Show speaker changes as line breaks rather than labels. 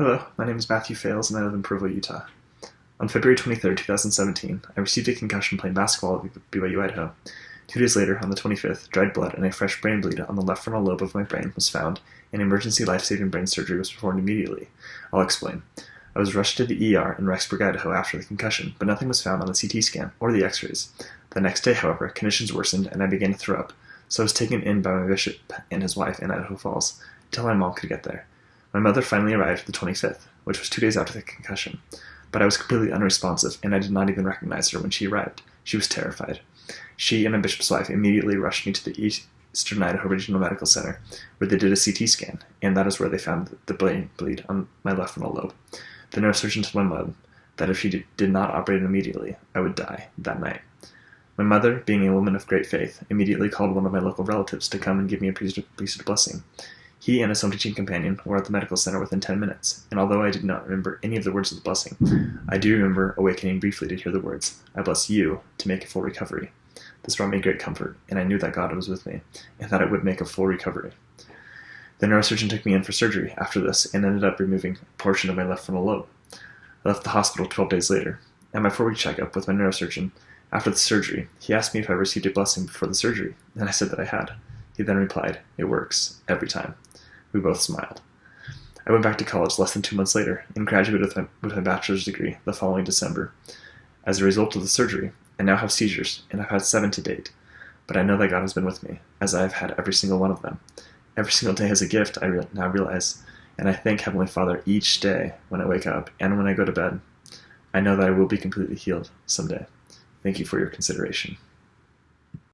Hello, my name is Matthew Fales and I live in Provo, Utah. On February 23rd, 2017, I received a concussion playing basketball at BYU, Idaho. 2 days later, on the 25th, dried blood and a fresh brain bleed on the left frontal lobe of my brain was found, and emergency life-saving brain surgery was performed immediately. I'll explain. I was rushed to the ER in Rexburg, Idaho after the concussion, but nothing was found on the CT scan or the x-rays. The next day, however, conditions worsened and I began to throw up, so I was taken in by my bishop and his wife in Idaho Falls, until my mom could get there. My mother finally arrived the 25th, which was 2 days after the concussion, but I was completely unresponsive and I did not even recognize her when she arrived. She was terrified. She and my bishop's wife immediately rushed me to the Eastern Idaho Regional Medical Center, where they did a CT scan, and that is where they found the brain bleed on my left frontal lobe. The neurosurgeon told my mom that if she did not operate immediately, I would die that night. My mother, being a woman of great faith, immediately called one of my local relatives to come and give me a priesthood blessing. He and his home teaching companion were at the medical center within 10 minutes, and although I did not remember any of the words of the blessing, I do remember awakening briefly to hear the words, "I bless you to make a full recovery." This brought me great comfort, and I knew that God was with me, and that I would make a full recovery. The neurosurgeon took me in for surgery after this and ended up removing a portion of my left frontal lobe. I left the hospital 12 days later. At my 4-week checkup with my neurosurgeon, after the surgery, he asked me if I received a blessing before the surgery, and I said that I had. He then replied, "It works, every time." We both smiled. I went back to college less than 2 months later and graduated with my bachelor's degree the following December. As a result of the surgery, I now have seizures, and I've had 7 to date. But I know that God has been with me, as I have had every single one of them. Every single day is a gift, I now realize, and I thank Heavenly Father each day when I wake up and when I go to bed. I know that I will be completely healed someday. Thank you for your consideration.